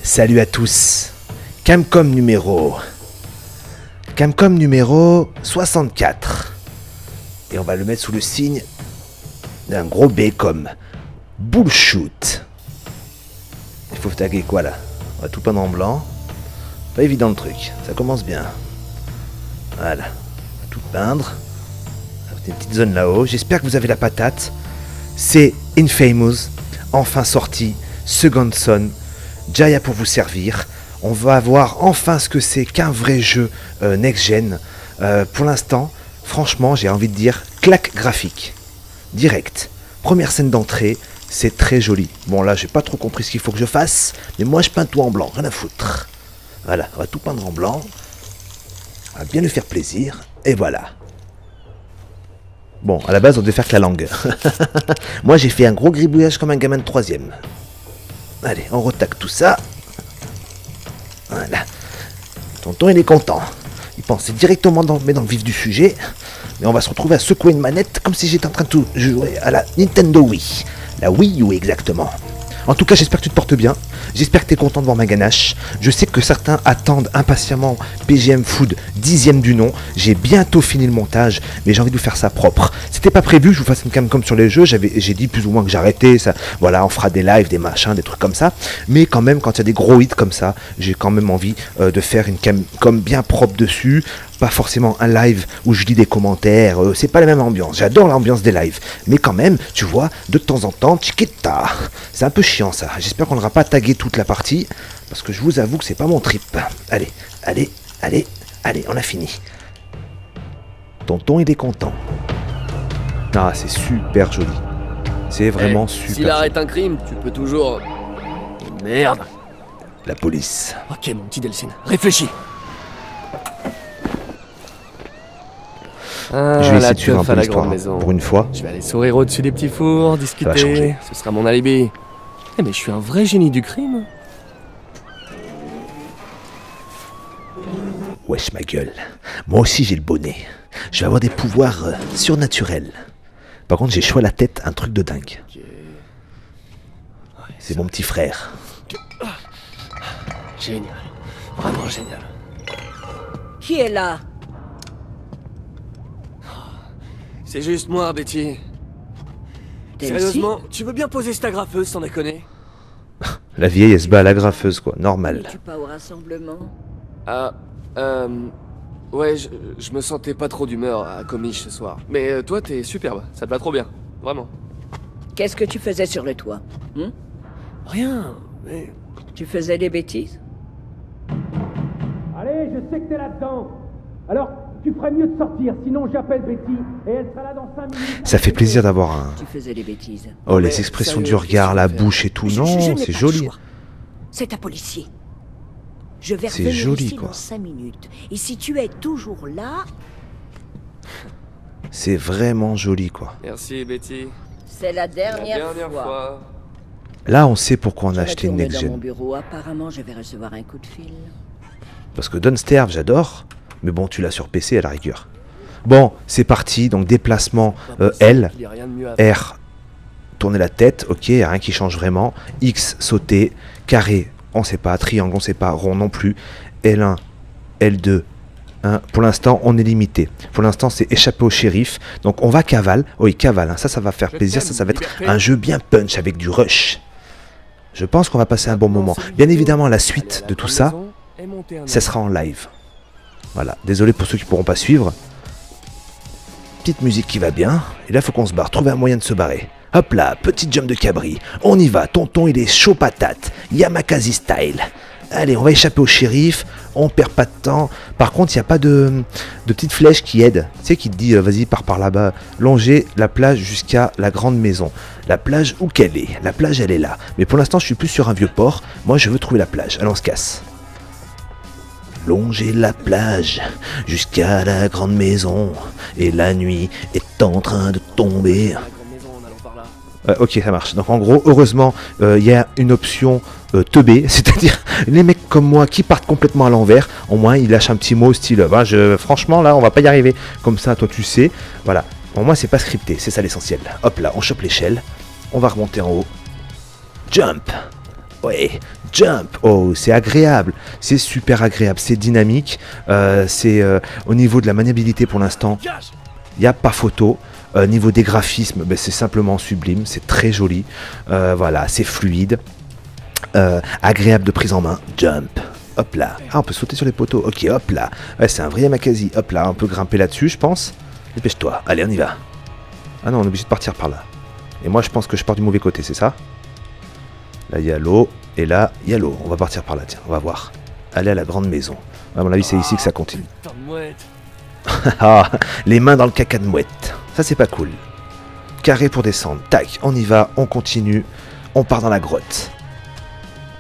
Salut à tous. Camcom numéro 64. Et on va le mettre sous le signe d'un gros B comme bullshit. Il faut taguer quoi là? On va tout peindre en blanc. Pas évident le truc, ça commence bien. Voilà, on va tout peindre. Des petites zones là-haut. J'espère que vous avez la patate. C'est Infamous, enfin sorti. Second Son. Jaya pour vous servir. On va voir enfin ce que c'est qu'un vrai jeu next-gen. Pour l'instant, franchement, j'ai envie de dire claque graphique. Direct. Première scène d'entrée, c'est très joli. Bon là, j'ai pas trop compris ce qu'il faut que je fasse, mais moi je peins tout en blanc, rien à foutre. Voilà, on va tout peindre en blanc. On va bien lui faire plaisir. Et voilà. Bon, à la base, on devait faire que la langue. Moi, j'ai fait un gros gribouillage comme un gamin de 3e. Allez, on retaque tout ça. Voilà. Tonton, il est content. Il pensait directement dans le vif du sujet. Mais on va se retrouver à secouer une manette comme si j'étais en train de jouer à la Nintendo Wii. La Wii U, exactement. En tout cas, j'espère que tu te portes bien. J'espère que tu es content de voir ma ganache. Je sais que certains attendent impatiemment PGM Food 10e du nom. J'ai bientôt fini le montage, mais j'ai envie de vous faire ça propre. C'était pas prévu que je vous fasse une camcom sur les jeux. J'ai dit plus ou moins que j'arrêtais. Ça, voilà, on fera des lives, des machins, des trucs comme ça. Mais quand même, quand il y a des gros hits comme ça, j'ai quand même envie de faire une camcom bien propre dessus. Pas forcément un live où je lis des commentaires, c'est pas la même ambiance. J'adore l'ambiance des lives, mais quand même, tu vois, de temps en temps, chiquita. C'est un peu chiant ça. J'espère qu'on n'aura pas tagué toute la partie, parce que je vous avoue que c'est pas mon trip. Allez, allez, allez, allez, on a fini. Tonton, il est content. Ah, c'est super joli. C'est vraiment super S'il arrête un crime, tu peux toujours... Merde. La police. Ok, mon petit Delcine, réfléchis. Ah, Je vais essayer de suivre un peu l'histoire, pour une fois. Je vais aller sourire au-dessus des petits fours, discuter, ce sera mon alibi. Eh mais je suis un vrai génie du crime. Wesh ma gueule, moi aussi j'ai le bonnet. Je vais avoir des pouvoirs surnaturels. Par contre j'ai chaud à la tête, un truc de dingue. Okay. Ouais, c'est mon petit frère. Génial, vraiment génial. Qui est là? C'est juste moi, Betty. Sérieusement, tu veux bien poser cette agrafeuse sans déconner? La vieille, elle se bat à la graffeuse, quoi. Normal. Tu pas au rassemblement? Ah, ouais, je me sentais pas trop d'humeur à Comiche ce soir. Mais toi, t'es superbe. Ça te va trop bien. Vraiment. Qu'est-ce que tu faisais sur le toit? Rien, mais... Tu faisais des bêtises? Allez, je sais que t'es là-dedans. Alors, tu ferais mieux de sortir, sinon j'appelle Betty et elle sera là dans 5 minutes. Ça fait plaisir d'avoir un... Tu faisais des bêtises. Oh, les expressions du regard, la bouche et tout. Non, c'est joli. C'est un policier. Je vais c'est revenir joli, ici quoi. dans 5 minutes. Et si tu es toujours là... C'est vraiment joli, quoi. Merci, Betty. C'est la dernière fois. Là, on sait pourquoi on a acheté une next gen. Dans mon bureau, apparemment, je vais recevoir un coup de fil. Parce que Don't Starve, j'adore. Mais bon, tu l'as sur PC à la rigueur. Bon, c'est parti. Donc, déplacement L, R, tourner la tête. Ok, y a rien qui change vraiment. X, sauter. Carré, on sait pas. Triangle, on sait pas. Rond non plus. L1, L2. Hein. Pour l'instant, on est limité. Pour l'instant, c'est échapper au shérif. Donc, on va cavale. Oui, cavale. Hein. Ça va faire plaisir. Ça va être un jeu bien punch avec du rush. Je pense qu'on va passer un bon moment. Bien évidemment, la suite de tout ça, ça sera en live. Voilà, désolé pour ceux qui ne pourront pas suivre. Petite musique qui va bien. Et là, il faut qu'on se barre. Trouver un moyen de se barrer. Hop là, petit jump de cabri. On y va. Tonton, il est chaud patate. Yamakasi style. Allez, on va échapper au shérif. On perd pas de temps. Par contre, il n'y a pas de petite flèche qui aide. Tu sais, qui te dit, vas-y, pars par là-bas. Longer la plage jusqu'à la grande maison. La plage, où qu'elle est? La plage, elle est là. Mais pour l'instant, je suis plus sur un vieux port. Moi, je veux trouver la plage. Allez, on se casse. Longer la plage jusqu'à la grande maison et la nuit est en train de tomber. Ok, ça marche. Donc en gros, heureusement, il y a une option teubé, c'est-à-dire les mecs comme moi qui partent complètement à l'envers. Au moins, ils lâchent un petit mot style. Franchement, là, on va pas y arriver. Comme ça, toi, tu sais. Voilà. Pour moi, c'est pas scripté. C'est ça l'essentiel. Hop là, on chope l'échelle. On va remonter en haut. Jump. Ouais, jump. Oh, c'est agréable. C'est super agréable. C'est dynamique. C'est au niveau de la maniabilité pour l'instant, il n'y a pas photo. Niveau des graphismes, ben, c'est simplement sublime. C'est très joli. Voilà, c'est fluide. Agréable de prise en main. Jump. Hop là. Ah, on peut sauter sur les poteaux. Ok, hop là. Ouais, c'est un vrai Yamakasi. Hop là, on peut grimper là-dessus, je pense. Dépêche-toi. Allez, on y va. Ah non, on est obligé de partir par là. Et moi, je pense que je pars du mauvais côté, c'est ça? Là, il y a l'eau. Et là, il y a l'eau. On va partir par là, tiens. On va voir. Aller à la grande maison. À mon avis, c'est ici que ça continue. Ah, les mains dans le caca de mouette. Ça, c'est pas cool. Carré pour descendre. Tac, on y va. On continue. On part dans la grotte.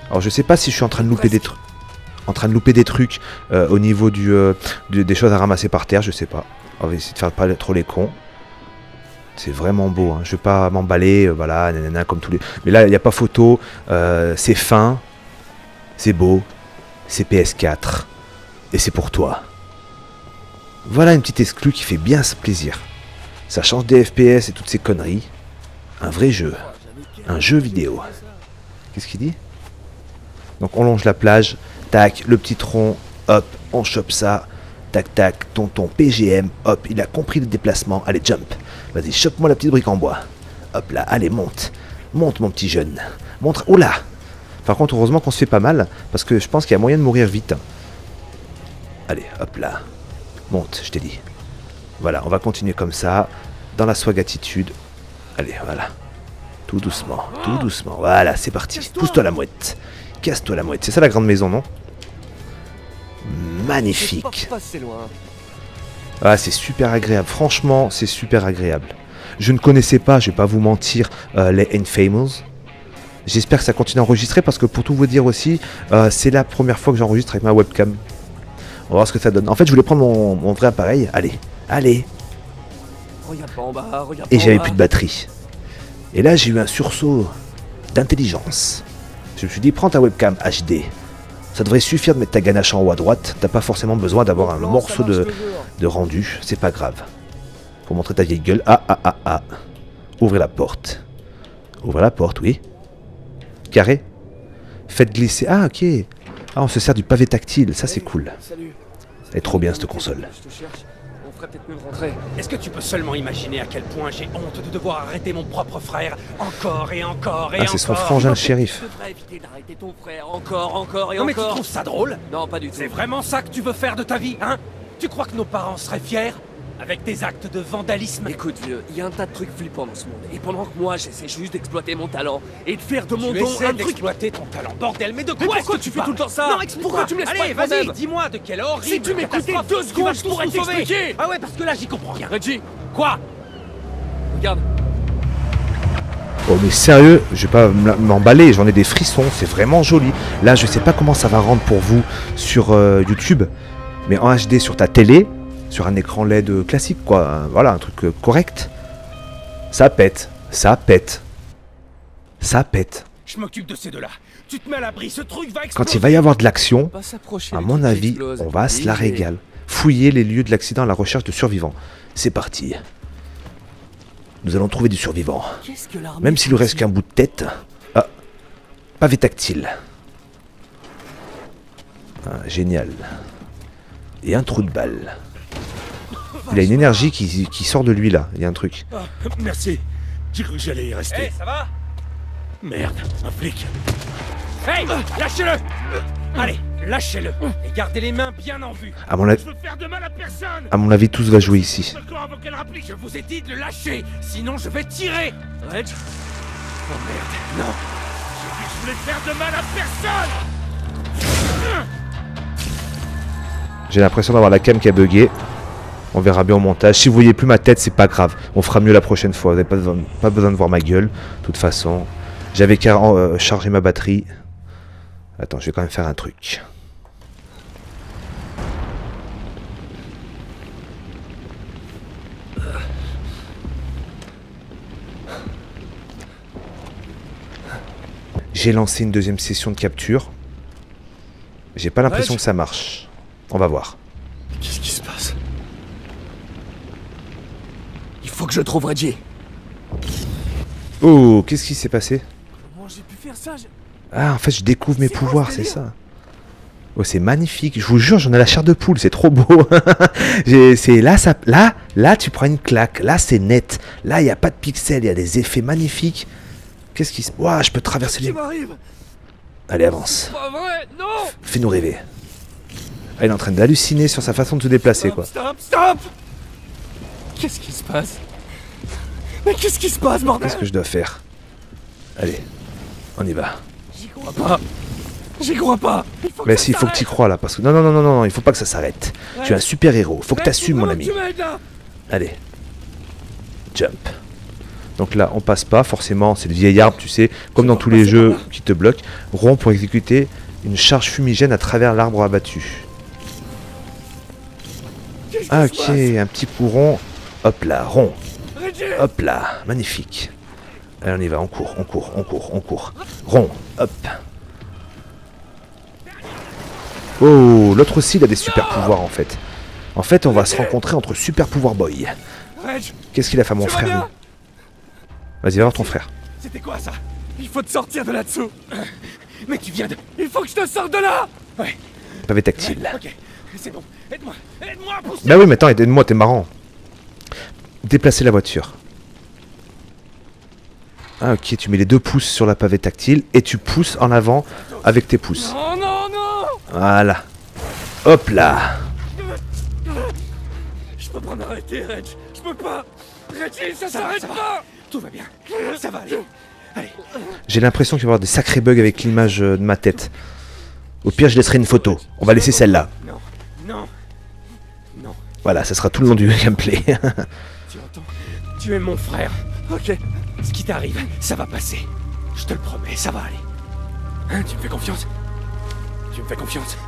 Alors, je sais pas si je suis en train de louper des trucs. Au niveau des choses à ramasser par terre, je sais pas. On va essayer de faire pas trop les cons. C'est vraiment beau, hein. Je vais pas m'emballer, voilà, nanana, comme tous les... Mais là, il n'y a pas photo, c'est fin, c'est beau, c'est PS4, et c'est pour toi. Voilà une petite exclue qui fait bien plaisir. Ça change des FPS et toutes ces conneries. Un vrai jeu. Un jeu vidéo. Qu'est-ce qu'il dit? Donc on longe la plage, tac, le petit tronc, hop, on chope ça, tac tac, tonton PGM, hop, il a compris le déplacement, allez jump, vas-y chope-moi la petite brique en bois, hop là, allez monte, monte mon petit jeune, montre, oula. Par contre heureusement qu'on se fait pas mal, parce que je pense qu'il y a moyen de mourir vite. Allez, hop là, monte, je t'ai dit. Voilà, on va continuer comme ça, dans la swag attitude, allez, voilà, tout doucement, voilà, c'est parti, pousse-toi la mouette. Casse-toi la mouette, c'est ça la grande maison, non? Magnifique. Ah, c'est super agréable, franchement, c'est super agréable. Je ne connaissais pas, je vais pas vous mentir, les Infamous. J'espère que ça continue à enregistrer parce que pour tout vous dire aussi, c'est la première fois que j'enregistre avec ma webcam. On va voir ce que ça donne. En fait, je voulais prendre mon vrai appareil. Allez, allez. Et j'avais plus de batterie. Et là, j'ai eu un sursaut d'intelligence. Je me suis dit, prends ta webcam HD. Ça devrait suffire de mettre ta ganache en haut à droite. T'as pas forcément besoin d'avoir un morceau de rendu. C'est pas grave. Pour montrer ta vieille gueule. Ah. Ouvrez la porte. Ouvrez la porte, oui. Carré. Faites glisser. Ah, ok. Ah, on se sert du pavé tactile. Ça, c'est cool. Elle est trop bien, cette console. Est-ce que tu peux seulement imaginer à quel point j'ai honte de devoir arrêter mon propre frère encore et encore et encore? Ah, c'est son frangin, le shérif. Tu devrais éviter d'arrêter ton frère encore et Non mais tu encore. trouves ça drôle? Non, pas du tout. C'est vraiment ça que tu veux faire de ta vie, hein? Tu crois que nos parents seraient fiers? Avec tes actes de vandalisme? Écoute, vieux, il y a un tas de trucs flippants dans ce monde. Et pendant que moi, j'essaie juste d'exploiter mon talent et de faire de mon Tu don essaies un truc... d'exploiter ton talent, bordel, mais de quoi Mais est-ce pourquoi que tu fais parles? tout le temps ça? Non, explique-moi. Pourquoi tu me laisses Allez, pas vas-y, toi-même? dis-moi de quelle horrible Si tu m'écoutais catastrophe 2 secondes, je tu vas pourrais tous nous sauver. t'expliquer. Ah ouais, parce que là, j'y comprends rien. Reggie, Quoi? regarde. Oh mais sérieux, je vais pas m'emballer, j'en ai des frissons, c'est vraiment joli. Là je sais pas comment ça va rendre pour vous sur YouTube, mais en HD sur ta télé, sur un écran LED classique quoi, voilà un truc correct. Ça pète, ça pète. Ça pète. Je m'occupe de ces deux-là. Tu te mets à l'abri, ce truc va exploser. Quand il va y avoir de l'action, Pas s'approcher. à les mon trucs qui avis, explosent. on va se la Easy. régale. Fouiller les lieux de l'accident à la recherche de survivants. C'est parti. Nous allons trouver du survivant. Qu'est-ce que l'armée Même s'il lui reste qu'un bout de tête. Ah, pavé tactile. Ah, génial. Et un trou de balle. Il a une énergie qui sort de lui là. Il y a un truc. Ah, merci. J'ai cru que j'allais y rester. Hey, ça va? Merde, un flic. Hey, lâchez-le! Allez, lâchez-le. Et gardez les mains bien en vue. À mon, Je veux faire de mal à personne. à mon avis, tout se va jouer ici. D'accord, avant qu'elle rapplique. Je vous ai dit de le lâcher, sinon je vais tirer. Reg, Oh merde, non. J'ai dit que je voulais faire de mal à personne. J'ai l'impression d'avoir la cam qui a bugué. On verra bien au montage. Si vous voyez plus ma tête, c'est pas grave. On fera mieux la prochaine fois. Vous n'avez pas besoin de voir ma gueule. De toute façon, j'avais qu'à charger ma batterie. Attends, je vais quand même faire un truc. J'ai lancé une deuxième session de capture. J'ai pas l'impression que ça marche. On va voir. Qu'est-ce qui se passe? il faut que je trouve Reggie. Oh, qu'est-ce qui s'est passé? Comment j'ai pu faire ça? Ah, en fait, je découvre mes pouvoirs, c'est ça. Oh, c'est magnifique. Je vous jure, j'en ai la chair de poule. C'est trop beau. C'est là, ça, là, tu prends une claque. Là, c'est net. Là, il n'y a pas de pixels. Il y a des effets magnifiques. Qu'est-ce qui se... Ouah, je peux traverser les... Allez, avance. Pas vrai, non. Fais-nous rêver. Ah, il est en train d'halluciner sur sa façon de se déplacer, quoi. Stop. Qu'est-ce qui se passe? Mais qu'est-ce qui se passe, bordel? Qu'est-ce que je dois faire? Allez, on y va. J'y crois pas. J'y crois pas. Mais si, il faut que tu y crois là, parce que... Non, il faut pas que ça s'arrête. Tu es un super héros, faut que tu assumes, mon ami. Allez. Jump. Donc là, on passe pas, forcément, c'est le vieil arbre, tu sais, comme dans tous les jeux qui te bloquent. Rond pour exécuter une charge fumigène à travers l'arbre abattu. Ah, ok, un petit coup rond. Hop là, rond. Hop là, magnifique. Allez, on y va, on court. Rond, hop. Oh, l'autre aussi, il a des super pouvoirs, en fait. En fait, on va se rencontrer entre super pouvoir boy. Qu'est-ce qu'il a fait à mon frère? Vas-y, va voir ton frère. C'était quoi ça? Il faut te sortir de là-dessous. Mais tu viens de... Il faut que je te sorte de là. Ouais. Pavé tactile. Ok, c'est bon. Aide-moi, pousse. Bah oui, mais attends, aide-moi, t'es marrant. Déplacer la voiture. Ah ok, tu mets les 2 pouces sur la pavé tactile et tu pousses en avant avec tes pouces. Non. Voilà. Hop là. Je peux pas m'arrêter, Reg. Je peux pas. Reggie, ça s'arrête pas. Tout va bien. Ça va aller. Allez. J'ai l'impression qu'il va y avoir des sacrés bugs avec l'image de ma tête. Au pire, je laisserai une photo. On va laisser celle-là. Non. Voilà, ça sera tout le long du gameplay. Tu entends? Tu es mon frère. Ok. Ce qui t'arrive, ça va passer. Je te le promets, ça va aller. Hein, tu me fais confiance?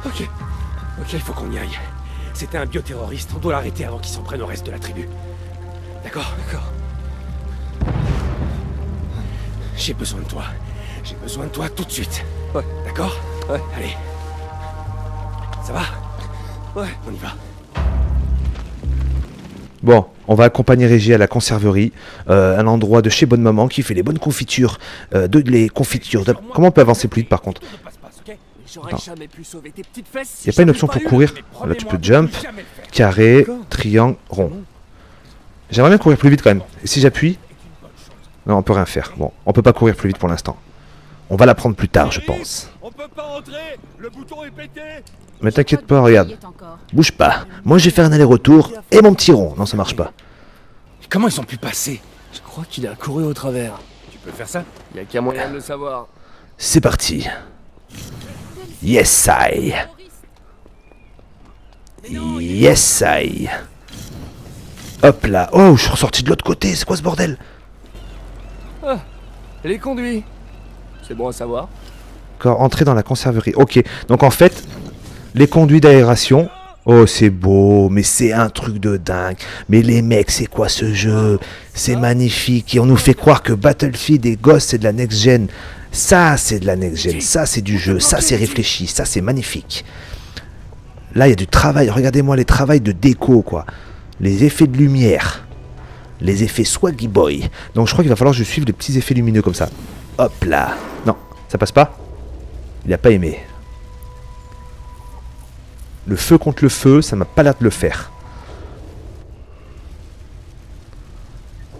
Ok, il faut qu'on y aille. C'était un bioterroriste, on doit l'arrêter avant qu'il s'en prenne au reste de la tribu. D'accord. J'ai besoin de toi tout de suite. Ouais. D'accord? Ouais. Allez. Ça va? Ouais. On y va. Bon, on va accompagner Reggie à la conserverie, un endroit de chez Bonne Maman qui fait les bonnes confitures, Comment on peut avancer plus vite par contre? J'aurais jamais pu sauver tes petites fesses. Il n'y a pas une option pour courir? Là tu peux jump, carré, triangle, rond. J'aimerais bien courir plus vite quand même. Et si j'appuie? Non, on peut rien faire. Bon, on peut pas courir plus vite pour l'instant. On va l'apprendre plus tard, je pense. On peut pas rentrer. Le bouton est pété. Mais t'inquiète pas, regarde. Bouge pas. Moi, je vais faire un aller-retour et mon petit rond. Non, ça marche pas. Comment ils ont pu passer? Je crois qu'il a couru au travers. Tu peux faire ça? Y a qu'un moyen de le savoir. C'est parti. Yes, I. Yes, I. Hop là. Oh, je suis ressorti de l'autre côté. C'est quoi ce bordel? Ah, les conduits. C'est bon à savoir. Encore entrer dans la conserverie. Ok. Donc en fait, les conduits d'aération. Oh, c'est beau, mais c'est un truc de dingue. Mais les mecs, c'est quoi ce jeu? C'est magnifique. Et on nous fait croire que Battlefield et Ghost, c'est de la next-gen. Ça, c'est de la next-gen. Ça, c'est du jeu. Ça, c'est réfléchi. Ça, c'est magnifique. Là, il y a du travail. Regardez-moi les travaux de déco, quoi. Les effets de lumière. Les effets Swaggy Boy. Donc, je crois qu'il va falloir que je suive les petits effets lumineux comme ça. Hop là. Non, ça passe pas. Il a pas aimé. Le feu contre le feu, ça m'a pas l'air de le faire.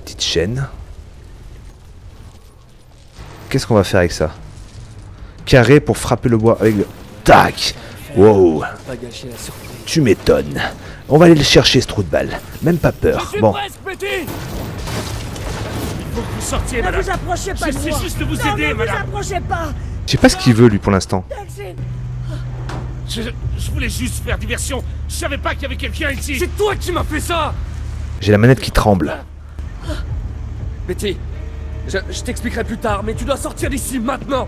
Petite chaîne. Qu'est-ce qu'on va faire avec ça? Carré pour frapper le bois avec le... Tac. Wow. Pas gâcher la surprise. Tu m'étonnes. On va aller le chercher, ce trou de balle. Même pas peur. Bon. Il faut que vous sortiez, Ne madame. vous approchez pas de moi. J'essaie juste de vous Non, aider, ne vous madame. approchez pas. Je sais pas ce qu'il veut, lui, pour l'instant. Je voulais juste faire diversion. Je savais pas qu'il y avait quelqu'un ici. C'est toi qui m'as fait ça! J'ai la manette qui tremble. Betty, je t'expliquerai plus tard, mais tu dois sortir d'ici maintenant!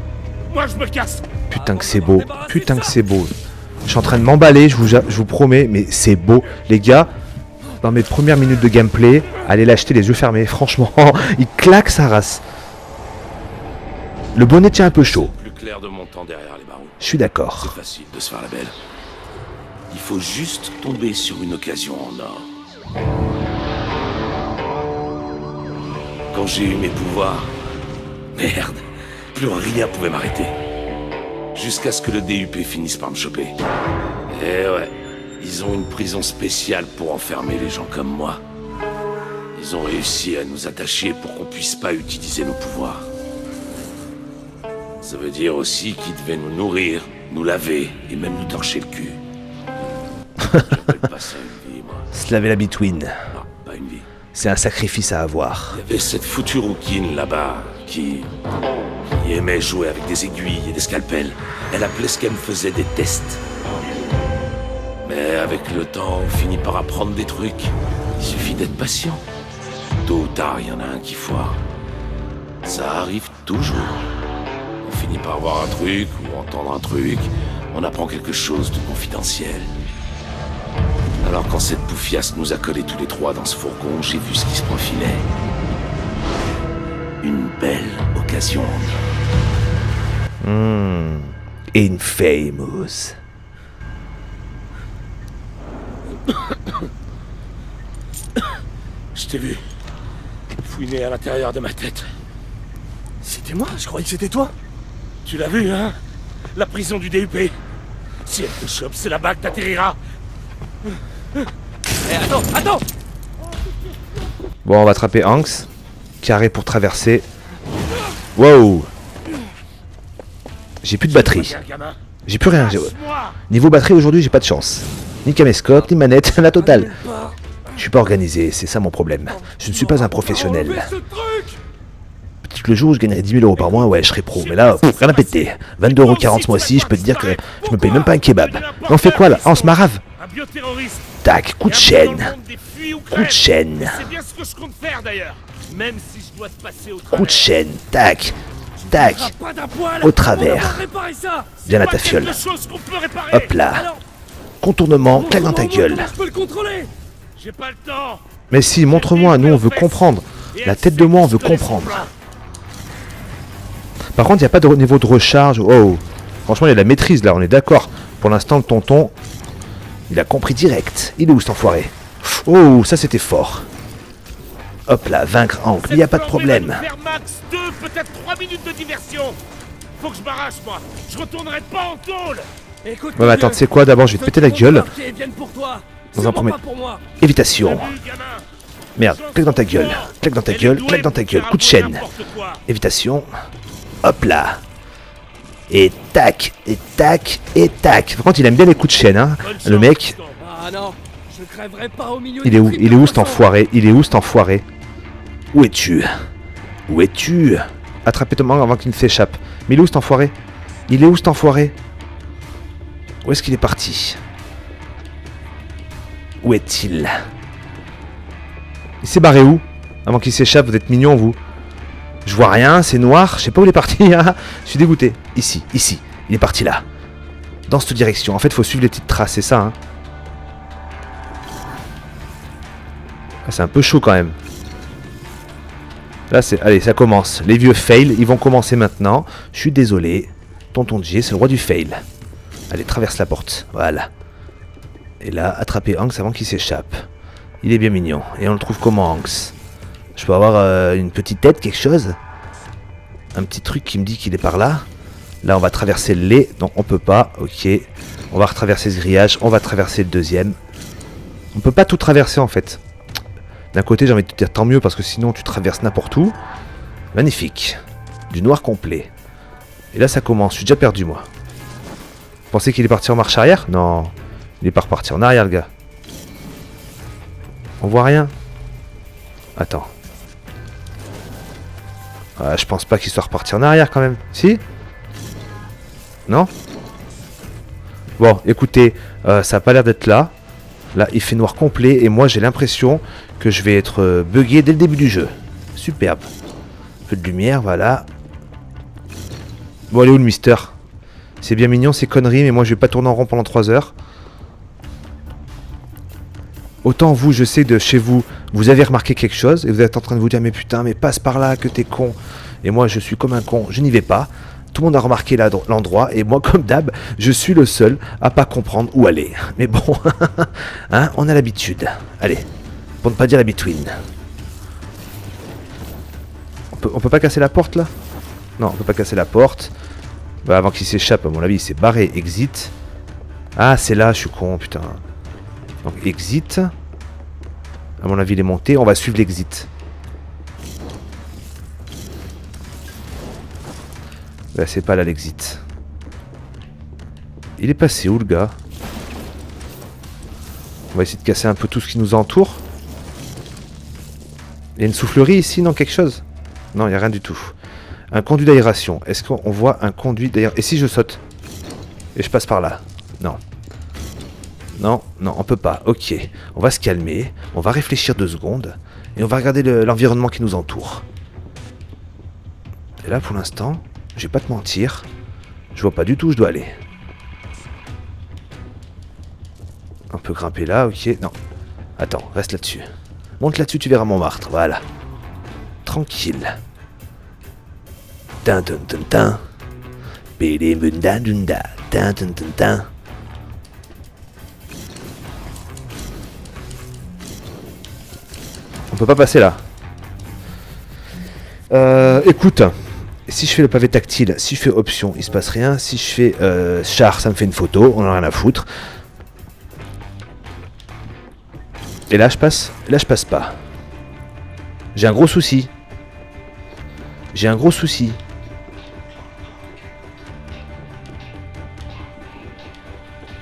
Moi, je me casse. Putain que c'est beau. Putain que c'est beau. Je suis en train de m'emballer, je vous promets, mais c'est beau. Les gars, dans mes premières minutes de gameplay, allez l'acheter les yeux fermés. Franchement, il claque sa race. Le bonnet tient un peu chaud. Plus clair de mon temps derrière les barreaux. Je suis d'accord. C'est facile de se faire la belle. Il faut juste tomber sur une occasion en or. Quand j'ai eu mes pouvoirs, merde, plus rien pouvait m'arrêter. Jusqu'à ce que le DUP finisse par me choper. Et ouais, ils ont une prison spéciale pour enfermer les gens comme moi. Ils ont réussi à nous attacher pour qu'on puisse pas utiliser nos pouvoirs. Ça veut dire aussi qu'ils devaient nous nourrir, nous laver et même nous torcher le cul. J'appelle pas ça une vie, moi. Se laver la between. Non, pas une vie. C'est un sacrifice à avoir. Il y avait cette foutue rouquine là-bas qui aimait jouer avec des aiguilles et des scalpels. Elle appelait ce qu'elle me faisait des tests. Mais avec le temps, on finit par apprendre des trucs. Il suffit d'être patient. Tôt ou tard, il y en a un qui foire. Ça arrive toujours. On finit par voir un truc ou entendre un truc. On apprend quelque chose de confidentiel. Alors quand cette bouffiasse nous a collés tous les trois dans ce fourgon, j'ai vu ce qui se profilait. Une belle occasion. Infamous. Je t'ai vu. Fouiner à l'intérieur de ma tête. C'était moi? Je croyais que c'était toi. Tu l'as vu, hein? La prison du DUP. Si elle te chope, c'est là-bas que t'atterriras. Eh, attends! Bon, on va attraper Hanks. Carré pour traverser. Wow. J'ai plus de batterie. J'ai plus rien. Niveau batterie aujourd'hui, j'ai pas de chance. Ni caméscope, ni manette, la totale. Je suis pas organisé, c'est ça mon problème. Je ne suis pas un professionnel. Peut-être que le jour où je gagnerai 10 000 € par mois, ouais, je serai pro. Mais là, rien à péter. 22,40 € ce mois-ci, je peux te dire que je me paye même pas un kebab. Mais on fait quoi là? On se marave. Tac, coup de chaîne. Coup de chaîne. Coup de chaîne, tac. Tac. Au travers. Viens là ta fiole. Hop là. Contournement, claque dans ta gueule. Mais si, montre-moi, nous on veut comprendre. La tête de moi on veut comprendre. Par contre, il n'y a pas de niveau de recharge. Oh, franchement, il y a de la maîtrise là, on est d'accord. Pour l'instant, le tonton, il a compris direct. Il est où cet enfoiré? Oh, ça c'était fort. Hop là, vaincre Hank, il n'y a pas de problème. Peut-être 3 minutes de diversion. Faut que je m'arrache, moi. Je retournerai pas en tôle. Écoute, ouais, mais attends, tu sais quoi? D'abord, je vais te péter la gueule. Dans un premier. Évitation. Merde, claque dans ta gueule. Claque dans ta gueule, claque dans ta gueule. Coup de chaîne. Évitation. Hop là. Et tac, et tac, et tac. Par contre, il aime bien les coups de chaîne, hein. Le mec. Il est où? Il est où cet enfoiré? Il est où cet enfoiré? Où es-tu? Où es-tu? Attrapez ton mangue avant qu'il ne s'échappe. Mais il est où cet enfoiré? Il est où cet enfoiré? Où est-ce qu'il est parti? Où est-il? Il s'est barré où? Avant qu'il s'échappe, vous êtes mignons vous. Je vois rien, c'est noir, je sais pas où il est parti. Hein. Je suis dégoûté. Ici, ici. Il est parti là. Dans cette direction. En fait, il faut suivre les petites traces, c'est ça. Hein. Ah, c'est un peu chaud quand même. Là, c'est... Allez, ça commence. Les vieux fails, ils vont commencer maintenant. Je suis désolé. Tonton J, c'est le roi du fail. Allez, traverse la porte. Voilà. Et là, attraper Hanks avant qu'il s'échappe. Il est bien mignon. Et on le trouve comment, Hanks? Je peux avoir une petite tête, quelque chose? Un petit truc qui me dit qu'il est par là. Là, on va traverser le lait. Non, on peut pas. Ok. On va retraverser ce grillage. On va traverser le deuxième. On peut pas tout traverser, en fait. D'un côté, j'ai envie de te dire tant mieux, parce que sinon, tu traverses n'importe où. Magnifique. Du noir complet. Et là, ça commence. Je suis déjà perdu, moi. Vous pensez qu'il est parti en marche arrière? Non. Il est pas reparti en arrière, le gars. On voit rien. Attends. Je pense pas qu'il soit reparti en arrière, quand même. Si? Non? Bon, écoutez, ça a pas l'air d'être là. Là, il fait noir complet. Et moi, j'ai l'impression que je vais être bugué dès le début du jeu. Superbe. Un peu de lumière, voilà. Bon, allez où le mister? C'est bien mignon, ces conneries, mais moi, je vais pas tourner en rond pendant 3 heures. Autant vous, je sais de chez vous, vous avez remarqué quelque chose et vous êtes en train de vous dire mais putain, mais passe par là que t'es con. Et moi je suis comme un con, je n'y vais pas. Tout le monde a remarqué l'endroit et moi comme d'hab, je suis le seul à pas comprendre où aller. Mais bon, hein, on a l'habitude. Allez, pour ne pas dire la between. On peut pas casser la porte là? Non, on peut pas casser la porte. Bah, avant qu'il s'échappe, à mon avis, il s'est barré. Exit. Ah, c'est là, je suis con, putain. Donc, exit. À mon avis, il est monté. On va suivre l'exit. Bah, c'est pas là l'exit. Il est passé où, le gars? On va essayer de casser un peu tout ce qui nous entoure. Il y a une soufflerie ici, non? Quelque chose? Non, il n'y a rien du tout. Un conduit d'aération. Est-ce qu'on voit un conduit d'aération? Et si je saute? Et je passe par là? Non. Non, non, on peut pas. Ok. On va se calmer. On va réfléchir 2 secondes. Et on va regarder l'environnement qui nous entoure. Et là, pour l'instant, je vais pas te mentir. Je vois pas du tout où je dois aller. On peut grimper là, ok. Non. Attends, reste là-dessus. Monte là-dessus, tu verras Montmartre. Voilà. Tranquille. Tin tin tin tin. Pélé munda dunda. Tin tin tin tin. On peut pas passer là. Écoute. Si je fais le pavé tactile, si je fais option, il se passe rien. Si je fais char, ça me fait une photo. On en a rien à foutre. Et là je passe. Là je passe pas. J'ai un gros souci. J'ai un gros souci.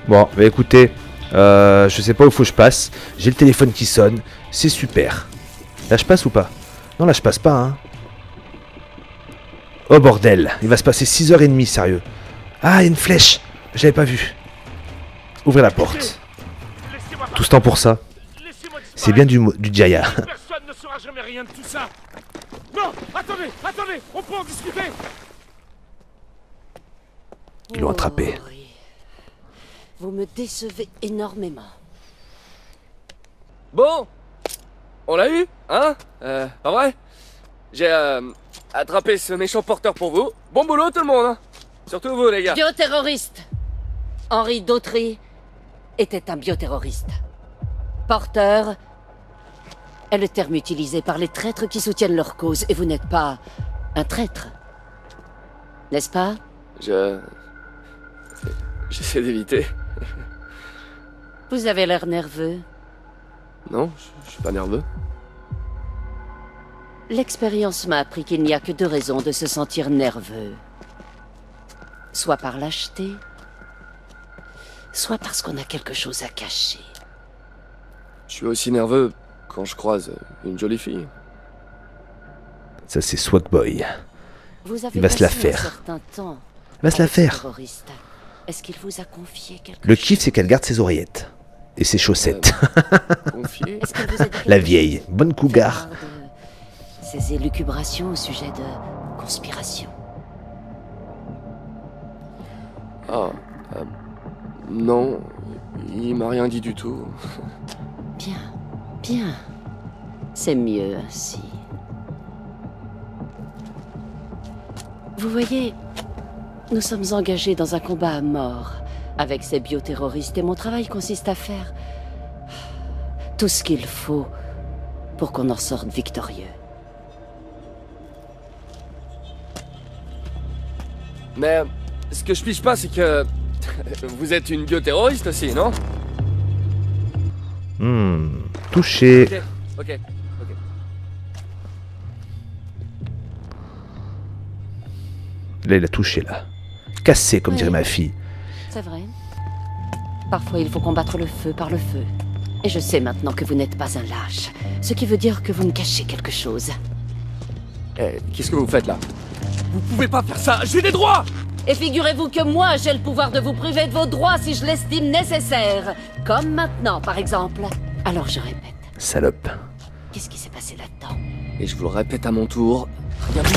Bon, bah écoutez, je sais pas où faut que je passe. J'ai le téléphone qui sonne. C'est super. Là je passe ou pas? Non, là je passe pas, hein. Oh bordel, il va se passer 6h30, sérieux. Ah, il y a une flèche. J'avais pas vu. Ouvrez la porte. Tout ce temps pour ça. C'est bien du Jaya. Personne ne saura jamais rien de tout ça. Non, attendez, attendez, on peut en discuter. Ils l'ont attrapé. Oh, oui. Vous me décevez énormément. Bon, on l'a eu, hein? Pas vrai? J'ai attrapé ce méchant porteur pour vous. Bon boulot tout le monde, hein? Surtout vous les gars. Bioterroriste. Henri Dautry était un bioterroriste. Porteur est le terme utilisé par les traîtres qui soutiennent leur cause, et vous n'êtes pas un traître. N'est-ce pas? J'essaie d'éviter. Vous avez l'air nerveux. Non, je suis pas nerveux. L'expérience m'a appris qu'il n'y a que 2 raisons de se sentir nerveux. Soit par lâcheté, soit parce qu'on a quelque chose à cacher. Je suis aussi nerveux quand je croise une jolie fille. Ça c'est Swag Boy. Vous avez Il va se la passé un faire. certain temps Il va se la avec ce faire. terroriste. Est-ce qu'il vous a confié quelque Le chose? kiff c'est qu'elle garde ses oreillettes. Et ses chaussettes. Confié. Est-ce qu'il vous a dit La quelque vieille. chose? Bonne cougar. Fait part de Ces élucubrations au sujet de conspiration. Ah, non, il m'a rien dit du tout. Bien, bien. C'est mieux ainsi. Vous voyez, nous sommes engagés dans un combat à mort avec ces bioterroristes et mon travail consiste à faire tout ce qu'il faut pour qu'on en sorte victorieux. Mais ce que je piche pas, c'est que vous êtes une bioterroriste aussi, non? Touché. Ok. Là il a touché là. Cassé comme Oui. dirait ma fille. C'est vrai. Parfois il faut combattre le feu par le feu. Et je sais maintenant que vous n'êtes pas un lâche. Ce qui veut dire que vous me cachez quelque chose. Qu'est-ce que vous faites là? Vous pouvez pas faire ça, j'ai des droits! Et figurez-vous que moi, j'ai le pouvoir de vous priver de vos droits si je l'estime nécessaire. Comme maintenant, par exemple. Alors je répète. Salope. Qu'est-ce qui s'est passé là-dedans? Et je vous le répète à mon tour. Rien du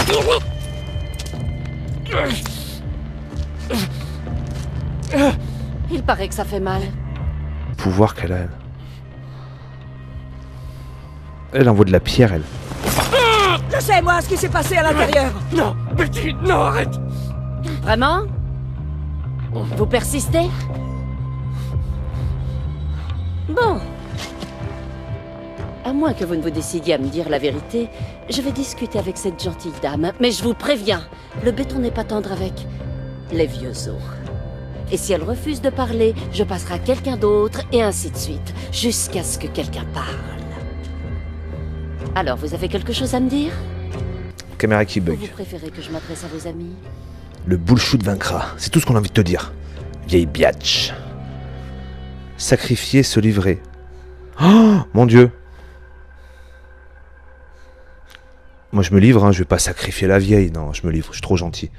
Il paraît que ça fait mal. Pouvoir qu'elle a. Elle envoie de la pierre, elle. Je sais, moi, ce qui s'est passé à l'intérieur. Non, Betty, non, arrête. Vraiment? Vous persistez? Bon. À moins que vous ne vous décidiez à me dire la vérité, je vais discuter avec cette gentille dame. Mais je vous préviens, le béton n'est pas tendre avec les vieux os. Et si elle refuse de parler, je passerai à quelqu'un d'autre, et ainsi de suite, jusqu'à ce que quelqu'un parle. Alors, vous avez quelque chose à me dire? Caméra qui Ou bug. vous préférez que je m'adresse à vos amis? Le bullshit vaincra. C'est tout ce qu'on a envie de te dire. Vieille biatch. Sacrifier, se livrer. Oh, mon Dieu. Moi, je me livre, hein. Je vais pas sacrifier la vieille. Non, je me livre. Je suis trop gentil.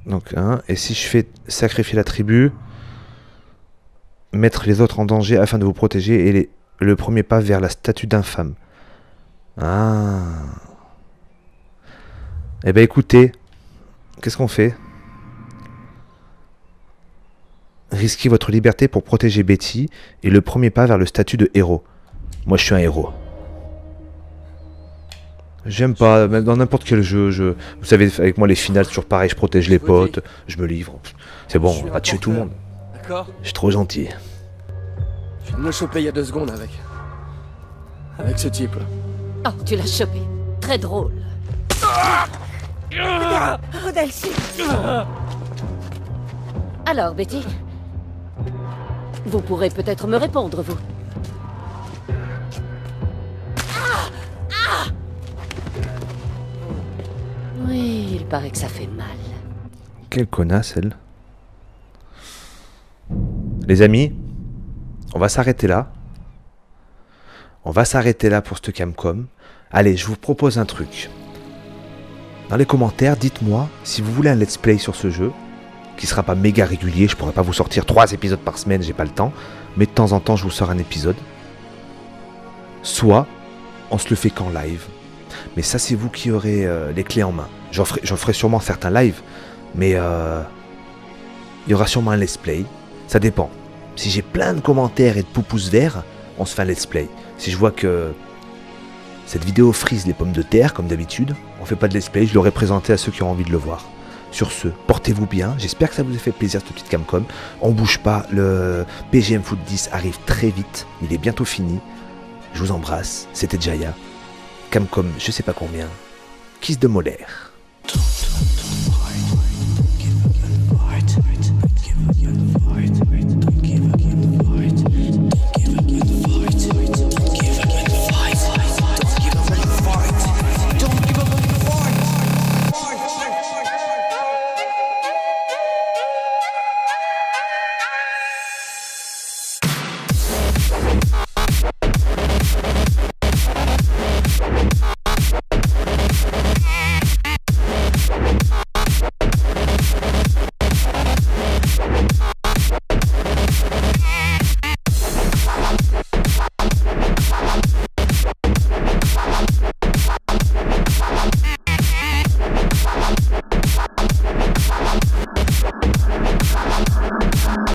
Donc, et si je fais sacrifier la tribu, mettre les autres en danger afin de vous protéger et le premier pas vers la statue d'infâme. Ah. Eh ben écoutez, qu'est-ce qu'on fait? Risquez votre liberté pour protéger Betty et le premier pas vers le statut de héros. Moi, je suis un héros. J'aime pas, même dans n'importe quel jeu, vous savez, avec moi les finales, c'est toujours pareil, je protège les potes, je me livre. C'est bon, on va tuer tout le monde. D'accord? Je suis trop gentil. Je viens de me choper il y a 2 secondes avec ce type là. Oh, tu l'as chopé. Très drôle. Rodelsi. Alors, Betty? Vous pourrez peut-être me répondre, vous. Oui, il paraît que ça fait mal. Quelle connasse, elle. Les amis, on va s'arrêter là. On va s'arrêter là pour ce Camcom. Allez, je vous propose un truc. Dans les commentaires, dites-moi si vous voulez un let's play sur ce jeu, qui sera pas méga régulier, je pourrais pas vous sortir 3 épisodes par semaine, j'ai pas le temps, mais de temps en temps je vous sors un épisode. Soit, on se le fait qu'en live. Mais ça, c'est vous qui aurez les clés en main. J'en ferai sûrement certains lives, mais il y aura sûrement un let's play. Ça dépend. Si j'ai plein de commentaires et de pouces verts, on se fait un let's play. Si je vois que cette vidéo frise les pommes de terre, comme d'habitude, on fait pas de let's play, je l'aurais présenté à ceux qui ont envie de le voir. Sur ce, portez-vous bien, j'espère que ça vous a fait plaisir cette petite Camcom. On bouge pas, le PGM Foot 10 arrive très vite, il est bientôt fini. Je vous embrasse, c'était Jaya. Camcom, je sais pas combien. Kiss de molaire.